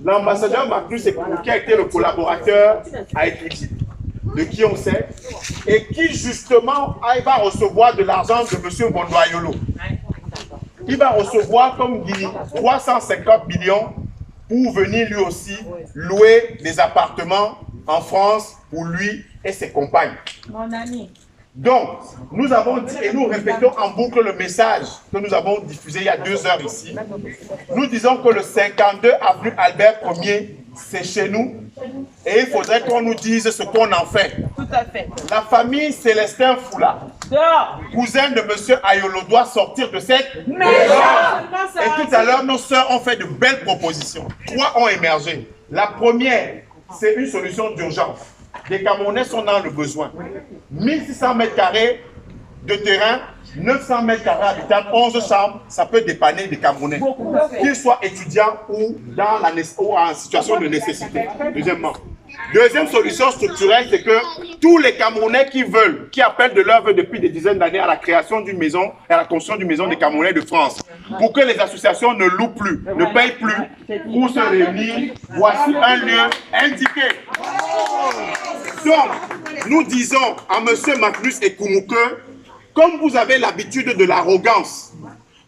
L'ambassadeur Magnus Ekoumu, qui a été le collaborateur avec l'Égypte, de qui on sait, et qui justement va recevoir de l'argent de M. Bondoayolo. Il va recevoir comme Guinée 350 millions pour venir lui aussi louer des appartements en France pour lui et ses compagnes. Mon ami. Donc, nous avons dit et nous répétons en boucle le message que nous avons diffusé il y a 2 heures ici. Nous disons que le 52 avenue Albert Ier, c'est chez nous. Et il faudrait qu'on nous dise ce qu'on en fait. Tout à fait. La famille Célestin Foula, cousin de M. Ayolo, doit sortir de cette maison. Et tout à l'heure, nos sœurs ont fait de belles propositions. 3 ont émergé. La première, c'est une solution d'urgence. Les Camerounais sont dans le besoin. 1600 mètres carrés de terrain, 900 mètres carrés habitables, 11 chambres, ça peut dépanner les Camerounais, qu'ils soient étudiants ou en situation de nécessité. Deuxième solution structurelle, c'est que tous les Camerounais qui appellent de leur vœu depuis des dizaines d'années à la création d'une maison, à la construction d'une maison des Camerounais de France, pour que les associations ne louent plus, ne payent plus, pour se réunir, voici un lieu indiqué. Donc, nous disons à M. Magnus Ekoumu que, comme vous avez l'habitude de l'arrogance,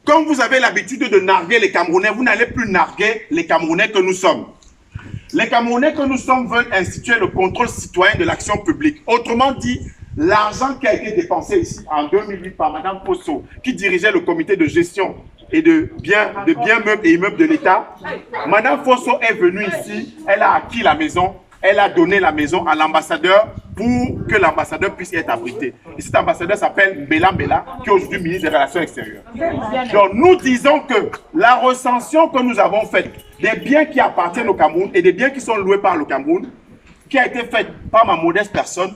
comme vous avez l'habitude de narguer les Camerounais, vous n'allez plus narguer les Camerounais que nous sommes. Les Camerounais que nous sommes veulent instituer le contrôle citoyen de l'action publique. Autrement dit, l'argent qui a été dépensé ici en 2008 par Mme Posso, qui dirigeait le comité de gestion et de biens meubles et immeubles de l'État, Mme Posso est venue ici, elle a acquis la maison, elle a donné la maison à l'ambassadeur pour que l'ambassadeur puisse y être abrité. Et cet ambassadeur s'appelle Mbela Mbela, qui est aujourd'hui ministre des Relations extérieures. Donc nous disons que la recension que nous avons faite des biens qui appartiennent au Cameroun et des biens qui sont loués par le Cameroun, qui a été faite par ma modeste personne,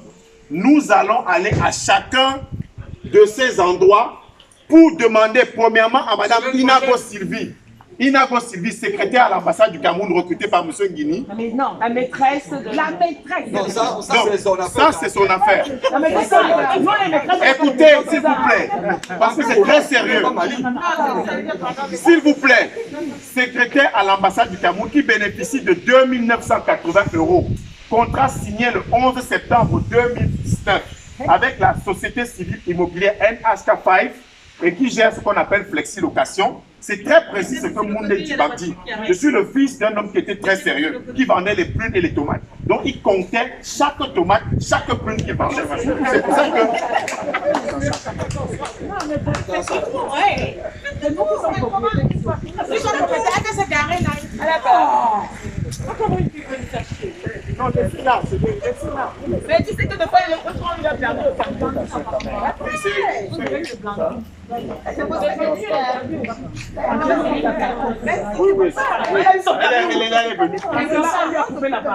nous allons aller à chacun de ces endroits pour demander premièrement à Mme Inago Sylvie, secrétaire à l'ambassade du Cameroun, recrutée par M. Guini. Mais non, la maîtresse de la maîtresse. Non, ça c'est son affaire. La maîtresse, non, les maîtresses. Écoutez, s'il vous plaît, parce que c'est très sérieux. S'il vous plaît, secrétaire à l'ambassade du Cameroun qui bénéficie de 2 980 €. Contrat signé le 11 septembre 2019 avec la société civile immobilière NHK5 et qui gère ce qu'on appelle flexi-location. C'est très précis ce que Moundé Djibab dit. Je suis le fils d'un homme qui était très sérieux, qui vendait les prunes et les tomates. Donc il comptait chaque tomate, chaque prune qu'il vendait. C'est pour ça que... Non, mais c'est trop, ouais. Non, c'est là, c'est là. Mais tu sais que de fois, il a perdu le carton. Oui, oui. Elle est venue.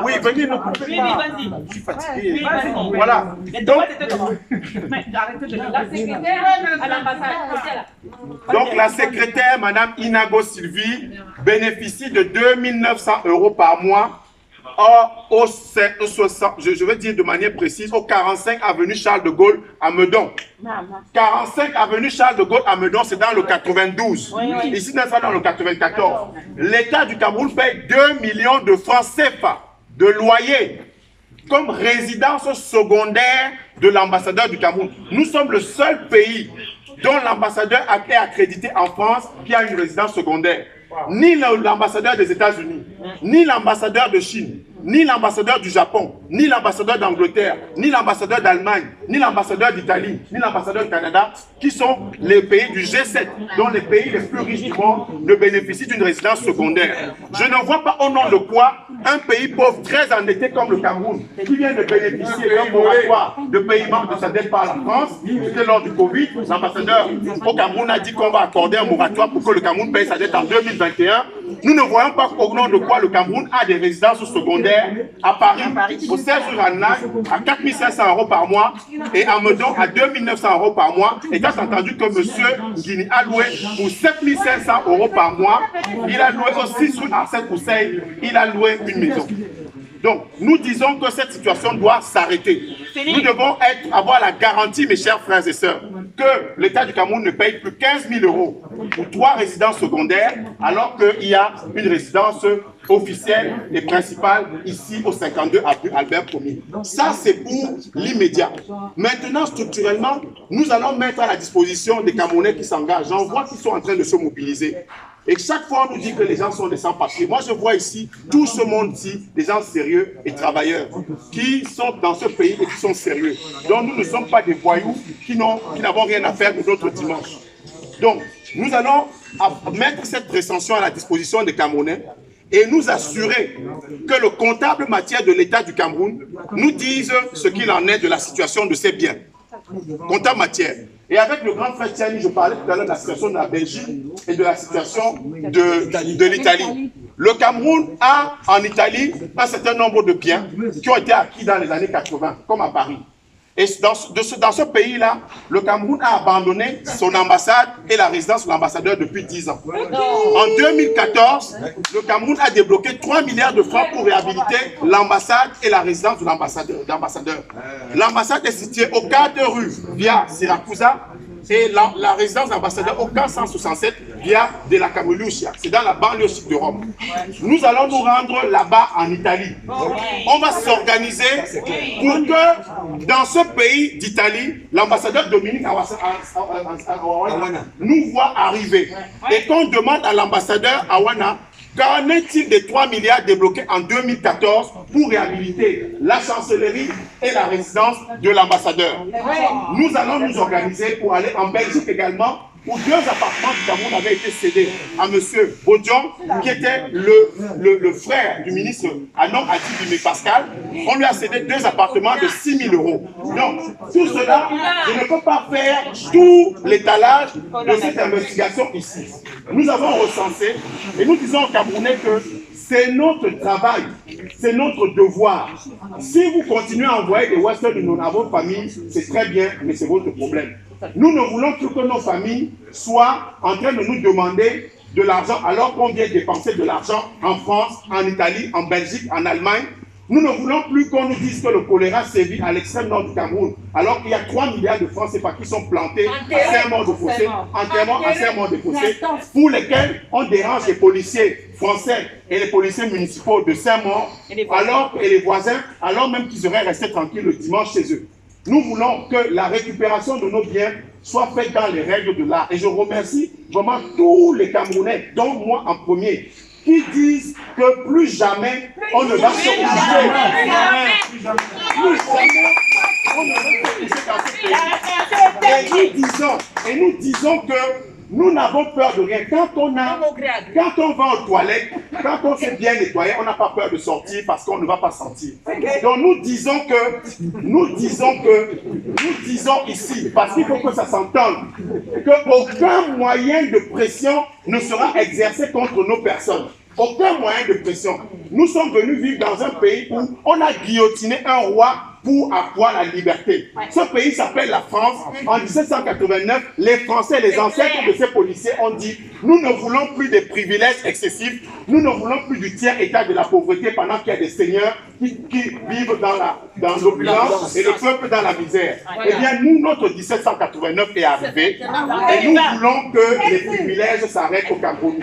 Oui, venez nous couper. Oui, vas-y. Je suis fatigué. Voilà. Donc, la secrétaire, Mme Inago Sylvie, bénéficie de 2 900 € par mois. Je veux dire de manière précise, au 45 avenue Charles de Gaulle à Meudon. 45 avenue Charles de Gaulle à Meudon, c'est dans le 92. Ici, c'est dans le 94. L'État du Cameroun paye 2 millions de francs CFA de loyer comme résidence secondaire de l'ambassadeur du Cameroun. Nous sommes le seul pays dont l'ambassadeur est accrédité en France qui a une résidence secondaire. Ni l'ambassadeur des États-Unis, ni l'ambassadeur de Chine, ni l'ambassadeur du Japon, ni l'ambassadeur d'Angleterre, ni l'ambassadeur d'Allemagne, ni l'ambassadeur d'Italie, ni l'ambassadeur du Canada, qui sont les pays du G7, dont les pays les plus riches du monde ne bénéficient d'une résidence secondaire. Je ne vois pas au nom de quoi un pays pauvre très endetté comme le Cameroun, qui vient de bénéficier d'un moratoire de paiement de sa dette par la France, c'était lors du Covid, l'ambassadeur au Cameroun a dit qu'on va accorder un moratoire pour que le Cameroun paye sa dette en 2021. Nous ne voyons pas au nom de quoi le Cameroun a des résidences secondaires à Paris, au 16 rue Ranelagh, à 4 500 € par mois, et à Meudon à 2 900 € par mois. Et tu as entendu que M. Guini a loué pour 7 500 € par mois. Il a loué aussi sur Arsène Conseil, il a loué une maison. Donc, nous disons que cette situation doit s'arrêter. Nous devons avoir la garantie, mes chers frères et sœurs, que l'État du Cameroun ne paye plus 15 000 € pour 3 résidences secondaires, alors qu'il y a une résidence officielle et principale ici au 52 avenue Albert Ier. Ça, c'est pour l'immédiat. Maintenant, structurellement, nous allons mettre à la disposition des Camerounais qui s'engagent. J'en vois qui sont en train de se mobiliser. Et chaque fois, on nous dit que les gens sont des sans-papiers. Moi, je vois ici, tout ce monde-ci, des gens sérieux et travailleurs, qui sont dans ce pays et qui sont sérieux. Donc, nous ne sommes pas des voyous qui n'avons rien à faire de notre dimanche. Donc, nous allons mettre cette recension à la disposition des Camerounais et nous assurer que le comptable matière de l'État du Cameroun nous dise ce qu'il en est de la situation de ces biens. Comptable matière. Et avec le grand frère Tiani, je parlais tout à l'heure de la situation de la Belgique et de la situation de l'Italie. Le Cameroun a en Italie un certain nombre de biens qui ont été acquis dans les années 80, comme à Paris. Et dans ce pays-là, le Cameroun a abandonné son ambassade et la résidence de l'ambassadeur depuis 10 ans. En 2014, le Cameroun a débloqué 3 milliards de francs pour réhabiliter l'ambassade et la résidence de l'ambassadeur. L'ambassade est située au 4 rue via Siracusa et la résidence de l'ambassadeur au 467 via de la Camerousia. C'est dans la banlieue sud de Rome. Nous allons nous rendre là-bas en Italie. On va s'organiser pour que dans ce pays d'Italie, l'ambassadeur Dominique Awana nous voit arriver. Et qu'on demande à l'ambassadeur Awana qu'en est-il des 3 milliards débloqués en 2014 pour réhabiliter la chancellerie et la résidence de l'ambassadeur. Nous allons nous organiser pour aller en Belgique également, où 2 appartements du Cameroun avaient été cédés à M. Bodjon, qui était le frère du ministre Anom Adibime Pascal. On lui a cédé 2 appartements de 6 000 €. Donc, tout cela, je ne peux pas faire tout l'étalage de cette investigation ici. Nous avons recensé, et nous disons aux Camerounais que c'est notre travail, c'est notre devoir. Si vous continuez à envoyer des Western à vos familles, c'est très bien, mais c'est votre problème. Nous ne voulons plus que nos familles soient en train de nous demander de l'argent alors qu'on vient dépenser de l'argent en France, en Italie, en Belgique, en Allemagne. Nous ne voulons plus qu'on nous dise que le choléra sévit à l'extrême nord du Cameroun, alors qu'il y a 3 milliards de francs CFA qui sont plantés à Saint-Maur-de-Fossé, entièrement à Saint-Maur-de-Fossé, pour lesquels on dérange les policiers français et les policiers municipaux de Saint-Maur, et les voisins, alors même qu'ils seraient restés tranquilles le dimanche chez eux. Nous voulons que la récupération de nos biens soit faite dans les règles de l'art. Et je remercie vraiment tous les Camerounais, dont moi en premier, qui disent que plus jamais on ne va se coucher. Plus jamais on ne va se coucher dans ce pays. Et nous disons que nous n'avons peur de rien. Quand on va aux toilettes, quand on s'est bien nettoyé, on n'a pas peur de sortir parce qu'on ne va pas sortir. Donc nous disons ici, parce qu'il faut que ça s'entende, qu'aucun moyen de pression ne sera exercé contre nos personnes. Aucun moyen de pression. Nous sommes venus vivre dans un pays où on a guillotiné un roi pour avoir la liberté. Ce pays s'appelle la France. En 1789, les Français, les ancêtres de ces policiers ont dit « Nous ne voulons plus des privilèges excessifs, nous ne voulons plus du tiers état de la pauvreté pendant qu'il y a des seigneurs qui vivent dans l'opulence et le peuple dans la misère. » Eh bien, nous, notre 1789 est arrivé et nous voulons que les privilèges s'arrêtent au Cameroun.